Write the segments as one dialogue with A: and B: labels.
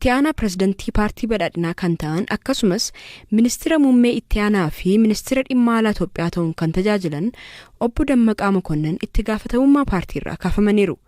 A: itti aanaa pirezidantii paartii badhaadhinaa kan ta'an akkasumas ministeera muummee itti aanaa fi ministeera dhimma alaa Itoophiyaa ta'uun kan tajaajilan obbo Dammaqaa Mokonnon itti gaafatamummaa paartiirraa kaafamaniiru.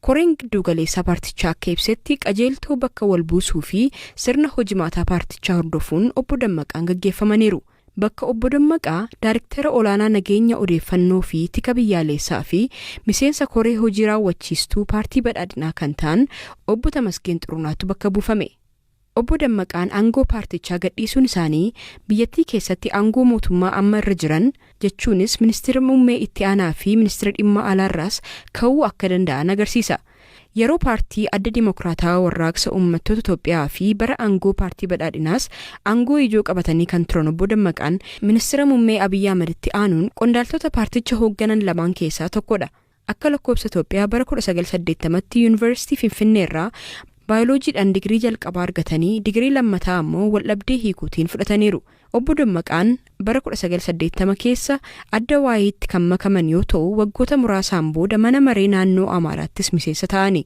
A: Koreen giddu galeessaa paartichaa akka ibsetti qajeeltoo bakka wal buusuu fi sirna hojimaataa paartichaa hordofuun obbo Dammaqaan gaggeeffamaniiru. Bakka obbo Dammaqaa Daayirektara olaanaa nageenya odeeffannoo fi tika biyyaalessaa fi miseensa koree hojii raawwachiistuu paartii badhaadhinaa kan ta'an obbo Tamasgeen Xurunaatu bakka buufame. Obbo Dammaqaan aangoo paartichaa gadhiisuun isaanii biyyattii keessatti aangoo mootummaa amma irra jiran jechuunis ministeera muummee itti aanaa fi ministeera dhimma alaarraas ka'uu akka danda'an agarsiisa. Yeroo paartii adda dimokiraataa warraaqsa uummattoota Itoophiyaa fi bara aangoo paartii badhaadhinaas aangoo ijoo qabatanii kan turan obbo Dammaqaan ministeera muummee Abiyyi Ahmeditti aanuun qondaaltota paarticha hoogganan lamaan keessaa tokkodha. Akka lakkoofsa Itoophiyaa bara 1980tti yuunivarsiitii Finfinneerraa baayoloojiidhaan digirii jalqabaa argatanii digirii lammataa ammoo waldhabdee hiikuutiin fudhataniiru. Obbo Dammaqaan bara 1980 keessa adda waayiitti kan makaman yoo ta'u waggoota muraasaan booda mana maree naannoo Amaaraattis miseensa ta'ani.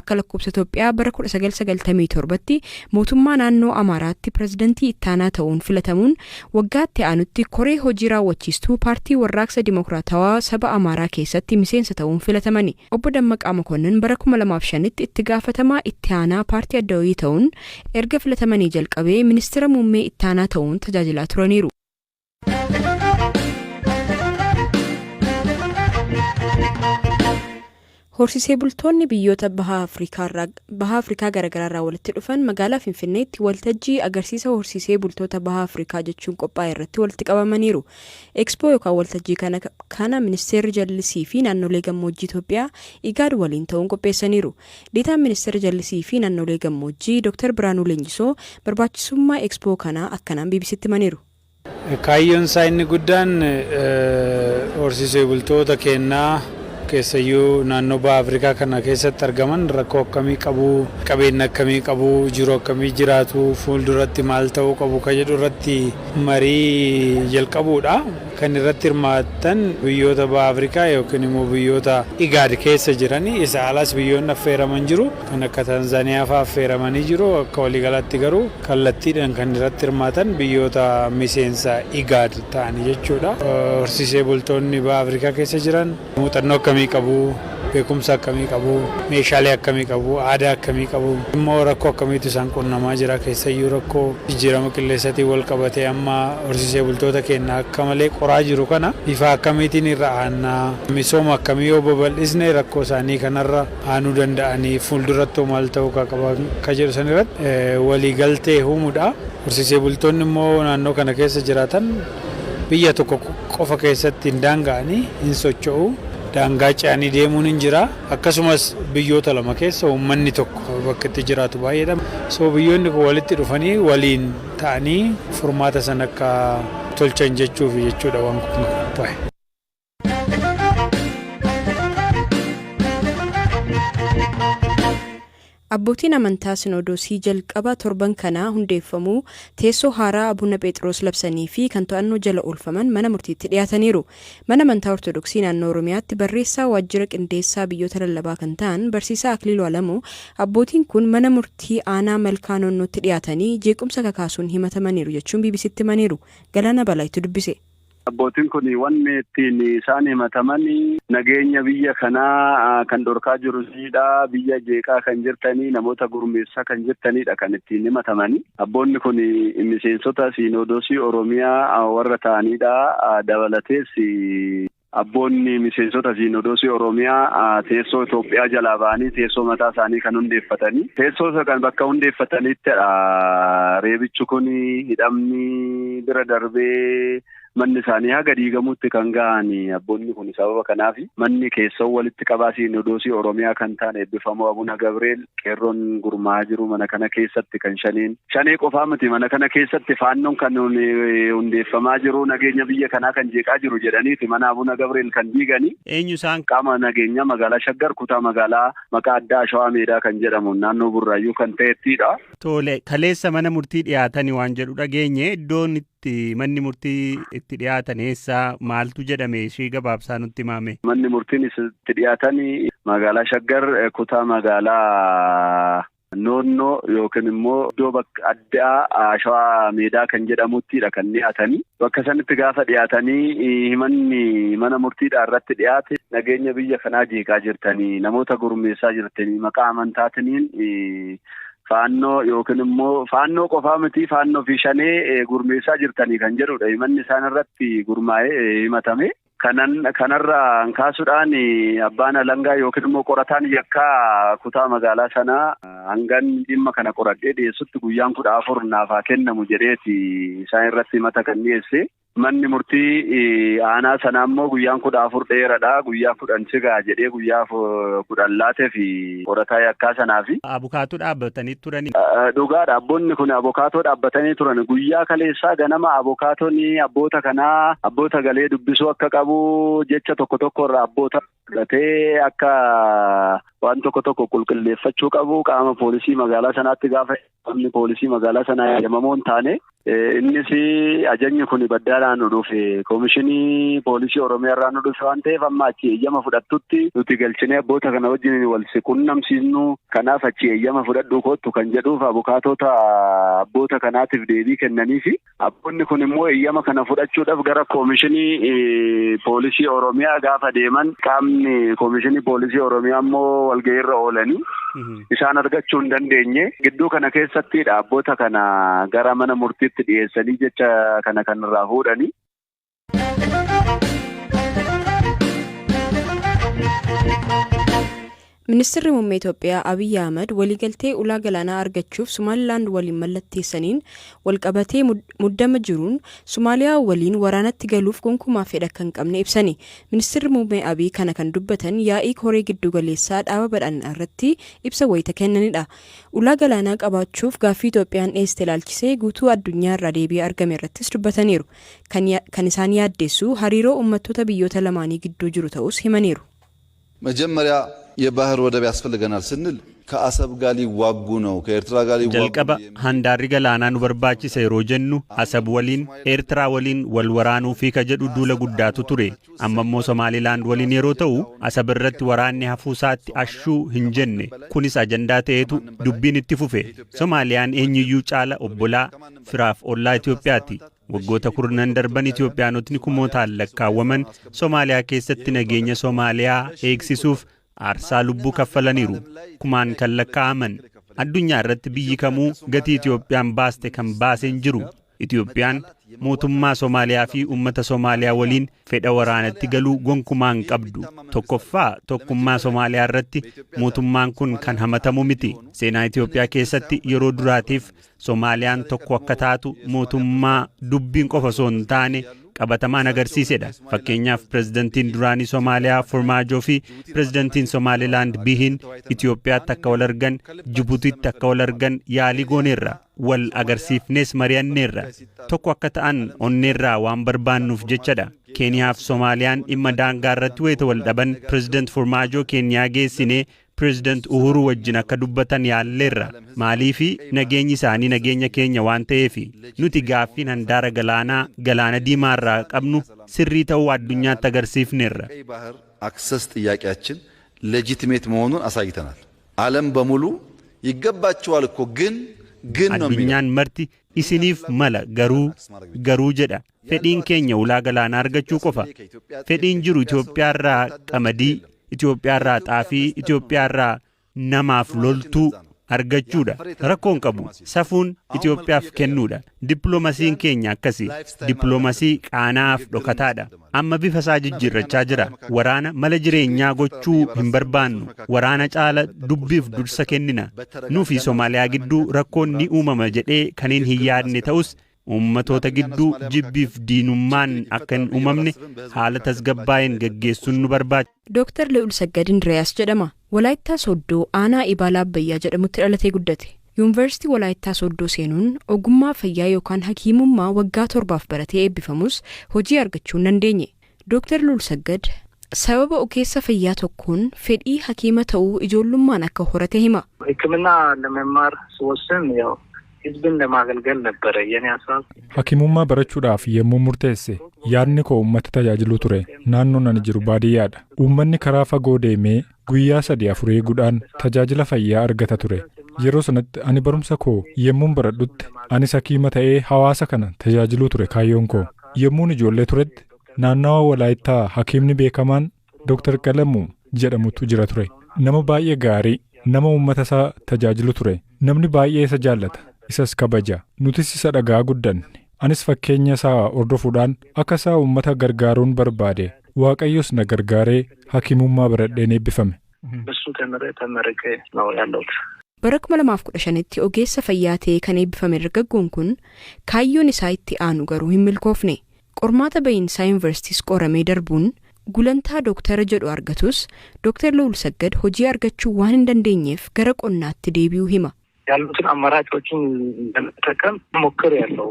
A: Akka lakkoofsa Itoophiyaa bara 1997tti mootummaa naannoo Amaaraatti pirezidantii ittaanaa ta'uun filatamuun waggaatti aanutti koree hojii raawwachiistuu paartii warraaqsa dimokiraatawaa saba Amaaraa keessatti miseensa ta'uun filatamani. Obbo Dammaqaa Mokonnon bara 2005tti itti gaafatamaa itti aanaa paartii adda wayii ta'uun erga filatamanii jalqabee ministeera muummee ittaanaa ta'uun tajaajilaa turaniiru. Horsiisee bultoonni biyyoota baha Afrikaa garaagaraarraa walitti dhufan magaalaa Finfinneetti waltajjii agarsiisa horsiisee bultoota baha Afrikaa jechuun qophaa'e irratti walitti qabamaniiru. Expo yookaan waltajjii kana ministeerri jallisii fi naannolee gammoojjii Itoophiyaa IGAD waliin ta'uun qopheessaniiru. Deetaan ministeera jallisii fi naannolee gammoojjii Dr. Biraanuu Leenjisoo barbaachisummaa Expo kanaa akkanaan BBCtti himaniiru.
B: Kaayyoon isaa inni guddaan horsiisee bultoota kennaa keessayyuu naannoo baha Afrikaa kana keessatti argaman rakkoo akkamii qabu, qabeenya akkamii qabu, jiru akkamii jiraatu, fuulduratti maal ta'uu qabu ka jedhu irratti marii jalqabuudha. Kan irratti hirmaatan biyyoota baha Afrikaa yookiin immoo biyyoota IGAD keessa jiranii isa alas biyyoonni affeeraman jiru. Kan akka Tanzaaniyaa fa'aa affeeramanii jiru. Akka waliigalaatti garuu kallattiidhaan kan irratti hirmaatan biyyoota miseensa IGAD ta'anii jechuudha. Horsiisee bultoonni baha Afrikaa keessa jiran muuxannoo akkamii qabu, beekumsa akkamii qabu, meeshaalee akkamii qabu, aadaa akkamii qabu, immoo rakkoo akkamiitu isaan qunnamaa jira keessayyuu rakkoo jijjiirama qilleensaatiin wal qabatee amma horsiisee bultoota keenya akka malee qoraa jiru kana bifa akkamiitiin irra aanaa misooma akkamii yoo babal'isne rakkoo isaanii kanarra aanuu danda'anii fuulduratti maal ta'uu qaban ka jedhu san irratti waliigaltee uumuudha. Horsiisee bultoonni immoo naannoo kana keessa jiraatan biyya tokko qofa keessatti hin daanga'anii hin socho'u. Daangaa ce'anii deemuun hin jira. Akkasumas biyyoota lama keessa uummanni tokko bakka itti jiraatu baay'eedha. So biyyoonni kun walitti dhufanii waliin ta'anii furmaata san akka tolchan jechuudha waan kun.
A: Abbootiin amantaa Sinodoosii jalqaba torban kanaa hundeeffamuu teessoo haaraa Abuna Phexros labsanii fi kan to'annoo jala oolfaman mana murtiitti dhiyaataniiru. Mana amantaa Ortodoksii naannoo Oromiyaatti barreessaa waajjira qindeessaa biyyoota lallabaa kan ta'an barsiisaa Akiliiluu Alamuu abbootiin kun mana murtii aanaa Malkaa Noonnootti dhiyaatanii jeequmsa kakaasuun himatamaniiru jechuun BBCtti himaniiru. Galaana Balaayitu dubbise.
C: Abbootiin kun wanni ittiin isaan himataman nageenya biyya kanaa kan dhorkaa jirudha. Biyya jeeqaa kan jirtanii namoota gurmeessaa kan jirtanidha kan ittiin himatamani. Abboonni kun miseensota Sinodoosii Oromiyaa warra ta'anidha. Dabalatees abboonni miseensota Sinodoosii Oromiyaa teessoo Itoophiyaa jalaa ba'anii teessoo mataa isaanii kan hundeeffatanii. Teessoo kan bakka hundeeffatanittidha. Reebichi kun hidhamni bira darbee manni isaanii haga diigamuutti kan ga'ani. Abboonni kun sababa kanaaf manni keessoo walitti qabaa Sinodoosii Oromiyaa kan ta'an eebbifamoo Abuna Gabreel qeerroon gurmaa'aa jiru mana kana keessatti kan shanee qofaa miti mana kana keessatti faannoon kan hundeeffamaa jiru nageenya biyya kanaa kan jeeqaa jiru jedhaniiti mana Abuna Gabreel kan diiganii.
B: Eenyu isaan?
C: Qaama nageenya magaalaa Shaggar kutaa magaalaa maqaa addaa Shawaa Meedaa kan jedhamu naannoo Burraayyuu kan ta'ettidha.
B: Tole kaleessa mana murtii dhiyaatanii waan jedhu dhageenye iddoon manni murtii itti dhiyaatan eessa maaltu jedhame ishee gabaabsaa nutti himame.
C: Manni murtiin itti dhiyaatan magaalaa Shaggar kutaa magaalaa noonnoo yookiin immoo iddoo bakka addaa Shawaa Meedaa kan jedhamuttidha kan dhiyaatanii. Bakka sanitti gaafa dhiyaatanii himanni mana murtiidhaa irratti dhiyaate nageenya biyya kanaa jeeqaa jirtanii namoota gurmeessaa jirtanii maqaa amantaatiin faannoo yookiin immoo faannoo qofaa miti faannoo fi shanee gurmeessaa jirtanii kan jedhudha. Himanni isaan irratti gurmaa'ee himatame. Kanarraa kaasuudhaan abbaan alangaa yookiin immoo qorataan yakkaa kutaa magaalaa sanaa hangan dhimma kana qoradhee dhiyeessutti guyyaan 14 naaf haa kennamu jedheeti isaan irratti himata kan dhiyeesse. Manni murtii aanaa sanaa immoo guyyaan 14 dheeradha. Guyyaa 10 sigaa jedhee guyyaa 10 laatee fi qorataa yakkaa sanaa fi.
D: Abukaatoo dhaabbatanii turani.
C: Dhugaadha. Abboonni kun abukaatoo dhaabbatanii turan. Guyyaa kaleessaa ganama abukaatoon abboota galee dubbisuu akka qabu jecha tokko irraa abboota fudhatee akka waan tokko qulqulleeffachuu qabu qaama poolisii magaalaa sanaatti gaafa qaamni poolisii magaalaa sanaa yaamamoo hin taane innis ajajni kun baddaadhaan nu dhufe koomishinii poolisii Oromiyaa irraa nu dhufe waan ta'eef amma achi eeyyama fudhattutti nuti galchinee abboota kana wajjin wal quunnamsiisnu kanaaf achi eeyyama fudhadhuu kottu kan jedhuuf abukaatota abboota kanaatiif deebii kennanii fi abboonni kun immoo eeyyama kana fudhachuudhaaf gara koomishinii poolisii Oromiyaa gaafa deeman qaamni koomishinii poolisii Oromiyaa immoo walga'iirra oolanii isaan argachuu hin dandeenye gidduu kana keessattidha abboota kana gara mana murtiitti dhiyeessanii jecha kana kanarraa fuudhanii.
A: Ministeerri muummee Itoophiyaa Abiy Ahmed waliigaltee ulaa galaanaa argachuuf Somaalilaand waliin mallatteessaniin walqabatee muddama jiruun Somaaliyaa waliin waraanatti galuuf gonkumaa fedha kan qabne ibsani. Ministeerri muummee Abiy kana kan dubbatan yaa'ii koree giddu galeessaa dhaaba badhaadhinaa irratti ibsa wayita kennanidha. Ulaa galaanaa qabaachuuf gaaffii Itoophiyaan dhiyeessite ilaalchisee guutuu addunyaa irraa deebii argame irrattis dubbataniiru. Kan isaan yaaddeessu hariiroo uummattoota biyyoota lamaanii gidduu jiru ta'us himaniiru.
E: መጀመሪያ የባህር ወደብ ያስፈልገናል ስንል ከአሰብ ጋር ሊዋጉ ነው ከኤርትራ ጋር ሊዋጉ
D: jalqaba handaarri galaanaa nu barbaachisa yeroo jennu asab waliin eertiraa waliin wal waraanuu fi ka jedhu duula guddaatu ture amma immoo Somaalilaand waliin yeroo ta'u asab irratti waraanni hafuusaatti ashuu hin jenne kunis ajandaa ta'eetu dubbiin itti fufe Somaaliyaan eenyuyyuu caala obbolaa firaaf ollaa Itoophiyaati. Waggoota kurnan darban Itoophiyaanotni kumootaan lakkaawwaman Somaaliyaa keessatti nageenya Somaaliyaa eegsisuuf aarsaa lubbuu kaffalaniiru. Kumaan kan lakkaa'aman addunyaa irratti biyyi kamuu gatii Itoophiyaan baaste kan baaseen jiru. Itoophiyaan mootummaa Somaaliyaa fi uummata Somaaliyaa waliin fedha waraanatti galuu gonkumaan qabdu. Tokkoffaa tokkummaa Somaaliyaa irratti mootummaan kun kan hamatamu miti. Seenaa Itoophiyaa keessatti yeroo duraatiif Somaaliyaan tokko akka taatu mootummaa dubbiin qofa osoo hin taane qabatamaan agarsiisedha. Fakkeenyaaf pirezidantiin duraanii Somaaliyaa Farmaajoo fi pirezidantiin Somaalilaand Bihiin Itoophiyaatti akka wal argan, Jibuutiitti akka wal argan yaalii gooneerra. Wal agarsiifnees mari'anneerra. Tokko akka ta'an onneerraa waan barbaannuuf jechadha. Keeniyaaf Somaaliyaan dhimma daangaa irratti wayita wal dhaban pireezidant Farmaajoo Keeniyaa geessinee pireezidant Uhuru wajjin akka dubbatan yaalleerra. Maaliifi nageenyi isaanii nageenya keenya waan ta'eef nuti gaaffiin handaara galaana diimaa irraa qabnu sirrii ta'uu addunyaatti agarsiifneerra.
E: አክሰስ ጥያቄያችን ሌጂቲሜት መሆኑን አሳይተናል። ዓለም በሙሉ ይገባቸዋል እኮ ግን ነው
D: addunyaan marti isiniif mala garuu jedha. Fedhiin keenya ulaa galaanaa argachuu qofa. Fedhiin jiru Itoophiyaa irraa qamadii, Itoophiyaa irraa xaafii, Itoophiyaa irraa namaaf loltuu argachuudha. Rakkoon qabu safuun Itoophiyaaf kennuudha. Dippiloomaasiin keenya akkasi. Dippiloomaasii qaanaaf dhokataadha. Amma bifa isaa jijjiirrachaa jira. Waraana mala jireenyaa gochuu hin barbaannu. Waraana caala dubbiif dursa kennina. Nuufi Somaaliyaa gidduu rakkoon ni uumama jedhee kaniin hin yaadne ta'us uummatoota gidduu jibbiif diinummaan akka hin uumamne haala tasgabbaa'een gaggeessuun nu barbaachisa.
A: Dr. Le'ul Saggad Indiriyaas jedhama. Walaayittaa Sooddoo aanaa Ibaalaa Abbayyaa jedhamutti dhalatee guddate. Yuunivarsiitii Walaayittaa Sooddoo seenuun ogummaa fayyaa yookaan hakiimummaa waggaa 7 baratee eebbifamus hojii argachuu hin dandeenye. Dr. Le'ul Saggad sababa ogeessa fayyaa tokkoon fedhii hakiima ta'uu ijoollummaan akka horate hima.
F: ሕክምና ለመማር ስወስን ያው ህዝብን ለማገልገል ነበር የኔ ሐሳብ።
G: Hakiimummaa barachuudhaaf yemmuu murteesse yaadni koo uummata tajaajiluu ture. Naannoon ani jiru baadiyyaadha. Uummanni karaa fagoo deemee guyyaa 3-4 eeguudhaan tajaajila fayyaa argata ture. Yeroo sanatti ani barumsa koo yemmuun baradhutti anis hakiima ta'ee hawaasa kana tajaajiluu ture kaayyoon koo. Yemmuun ijoollee turetti naannawa Walaayittaa hakiimni beekamaan Dr. Qalamuu jedhamutu jira ture. Nama baay'ee gaarii, nama uummata isaa tajaajilu ture. Namni baay'ee isa jaallata, isas kabaja. Nutis isa dhagaa guddanne. Anis fakkeenya isaa hordofuudhaan akka isaa uummata gargaaruun barbaade. Waaqayyos na gargaaree hakiimummaa baradheen eebbifame.
A: Bara 2015tti ogeessa fayyaa ta'ee kan eebbifame dargaggoon kun kaayyoon isaa itti aanu garuu hin milkoofne. Qormaata bahiinsaa yuunivarsiitiis qoramee darbuun gulantaa dooktara jedhu argatus Dr. Lu'ul Saggad hojii argachuu waan hin dandeenyeef gara qonnaatti deebi'uu hima.
F: ያሉትን አማራጮችን ለመጠቀም ሞክሬያለሁ።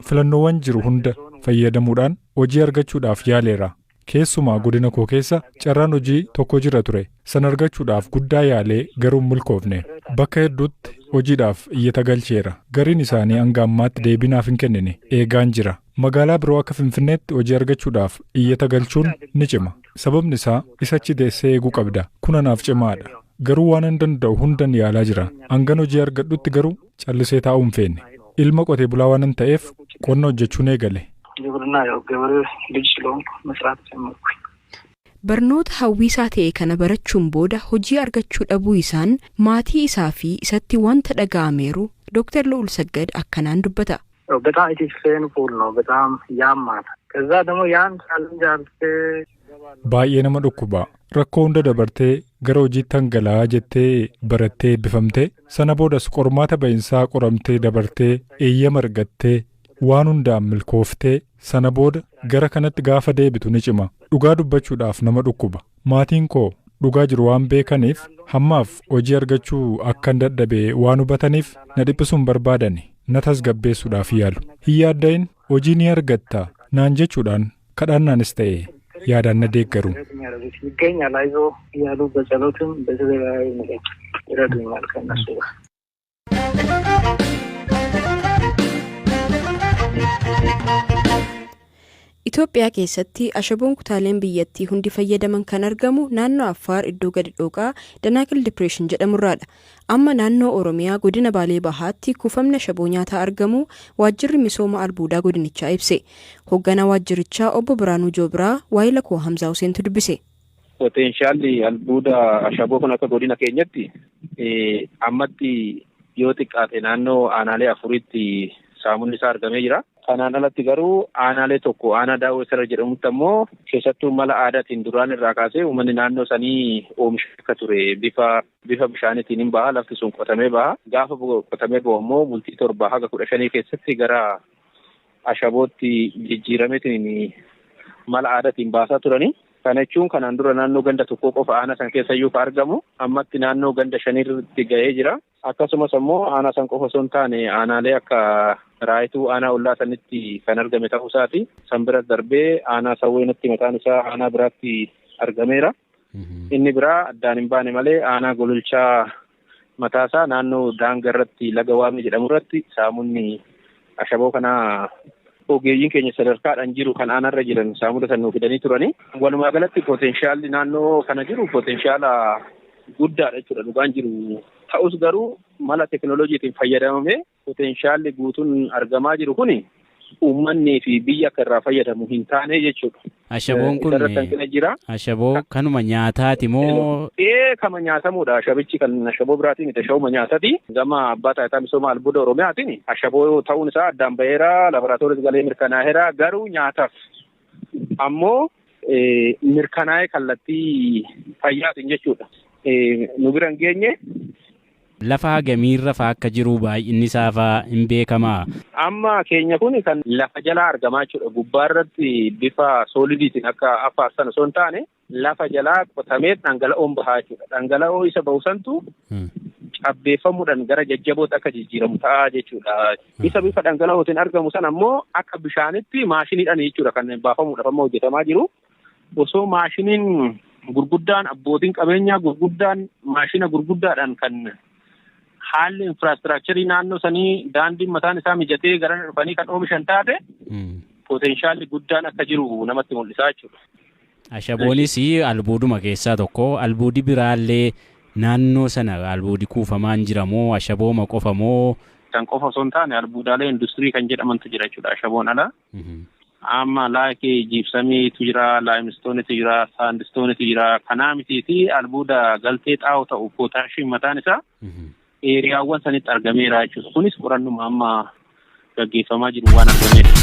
G: Filannoowwan jiru hunda fayyadamuudhaan hojii argachuudhaaf yaaleera. Keessumaa godina koo keessa carraan hojii tokko jira ture. San argachuudhaaf guddaa yaalee garuu milkoofne. Bakka hedduutti hojiidhaaf iyyata galcheera. Gariin isaanii hanga ammaatti deebii naaf hin kennine. Eegaan jira. Magaalaa biroo akka Finfinneetti hojii argachuudhaaf iyyata galchuun ni cima. Sababni isaa isachi deessee eeguu qabda. Kun anaaf cimaadha. Garuu waan hin danda'u hundan yaalaa jira. Hangan hojii argadhutti garuu callisee taa'uu hin feene. Ilma qotee bulaa waan hin ta'eef qonna hojjechuun eegale.
A: Barnoota hawwiisaa ta'e kana barachuun booda hojii argachuu dhabuu isaan maatii isaa fi isatti wanta dhaga'ameeru Dr. Lu'ul Saggad akkanaan dubbata.
F: በጣም ኢት ኢዝ ፔንፉል ነው። በጣም ያማል። ከዛ ደግሞ ያን ቻሌንጅ አልፌ
G: baay'ee nama dhukkuba. Rakkoo hunda dabartee gara hojiitti hangala'aa jettee barattee eebbifamtee sana boodas qormaata bahiinsaa qoramtee dabartee eeyyama argattee waan hundaan milkooftee sana booda gara kanatti gaafa deebitu ni cima. Dhugaa dubbachuudhaaf nama dhukkuba. Maatiin koo dhugaa jiru waan beekaniif hammaaf hojii argachuu akkan dadhabe waan hubataniif na dhiphisuun barbaadani. Na tasgabbeessuudhaaf yaalu. Hin yaadda'in hojii ni argatta naan jechuudhaan kadhannaanis ta'e yaadaan na deeggaru.
F: ይገኛል አይዞህ እያሉ በጸሎትም በተለያዩ ነገር ይረዱኛል ከእነሱ ጋር።
A: Itoophiyaa keessatti ashaboon kutaaleen biyyattii hundi fayyadaman kan argamu naannoo Affaar iddoo gadi dhooqaa Danaakil Dipireeshin jedhamurraadha. Amma naannoo Oromiyaa godina Baalee Bahaatti kuufamni ashaboo nyaataa argamu waajjirri misooma albuudaa godinichaa ibse. Hoogganaa waajjirichaa obbo Biraanuu Joobiraa waayila koo Hamzaa Huseentu dubbise.
H: Poteenshaalli albuuda ashaboo kun akka godina keenyatti ammatti yoo xiqqaate naannoo aanaalee afuritti saamunni isaa argamee jira. Kanaan alatti garuu aanaalee tokko aanaa daawwee sirra jedhamutti ammoo keessattuu mala aadaatiin duraan irraa kaasee uummanni naannoo sanii oomisha akka ture bifa bishaaniitiin hin baha. Lafti sun qotamee baha. Gaafa qotamee bahu ammoo bultii 7 haga 15 keessatti gara ashabootti jijjiirameetiin mala aadaatiin baasaa turani. Kana jechuun kanaan dura naannoo ganda tokko qofa aanaa san keessa iyyuu ka argamu ammatti naannoo ganda 5 gahee jira. Akkasumas ammoo aanaa san qofa osoo hin taane aanaalee akka raayituu aanaa ollaa sanitti kan argame ta'uu isaati. San bira darbee aanaa sawweenatti mataan isaa aanaa biraatti argameera. Inni biraa addaan hin baane malee aanaa gololchaa mataasaa naannoo daangaa irratti laga waamee jedhamu irratti saamunni ashaboo kanaa ogeeyyiin keenya sadarkaadhaan jiru kan aanarra jiran saamuda san nuuf fidanii turani. Walumaa galatti poteenshaalli naannoo kana jiru potenshaala guddaadha jechuudha dhugaan jiru. Ta'us garuu mala teknooloojiitiin fayyadamamee poteenshaalli guutuun argamaa jiru kuni uummanni fi biyya akka irraa fayyadamu hin taane jechuudha.
I: Ashaboon kun ashaboo kanuma nyaataati moo?
H: Kama nyaatamudha. Ashabichi kan ashaboo biraatiin miti ashaboo nyaataati. Gama abbaa taayitaa misooma albuuda Oromiyaatiin ashaboo ta'uun isaa addaan baheera. Laboraatooris galee mirkanaa'eera. Garuu nyaataaf ammoo mirkanaa'ee kallattii fayyaatiin jechuudha. Nu bira hin geenye.
I: Lafa hagamiirra fa'aa akka jiru baay'inni isaa fa'aa hin beekamaa.
H: Amma keenya kun kan lafa jalaa argamaa jechuudha. Gubbaarratti bifa soolidiitiin akka Affaar sana osoo hin taane lafa jalaa qotamee dhangala'oon bahaa jechuudha. Dhangala'oo isa bahu santu cabbeeffamuudhaan gara jajjabootti akka jijjiiramu ta'a jechuudha. Isa bifa dhangala'ootiin argamu sana ammoo akka bishaanitti maashiniidhaan jechuudha kan baafamuudhaaf amma hojjetamaa jiru. Osoo maashiniin gurguddaan abbootiin qabeenyaa gurguddaan maashina gurguddaadhaan kan haalli infraastiraakcharii naannoo sanii daandiin mataan isaa mijatee gara dhufanii kan oomishan taate poteenshaalli guddaan akka jiru namatti mul'isaa jechuudha.
I: Ashaboonis albuuduma keessaa tokko albuudi biraallee naannoo sana albuudi kuufamaan jira moo ashabooma qofa moo?
H: Kan qofa osoo hin taane albuudaalee industirii kan jedhamantu jira jechuudha ashaboon ala. Amma laakee jiipsamiitu jira, laayimistoonitu jira, saandistoonitu jira. Kanaa mitiiti albuuda galtee xaa'oo ta'u pootaashiin mataan isaa eeriyaawwan sanitti argameera jechuudha. Kunis qorannuma amma gaggeeffamaa jiru waan argameedha.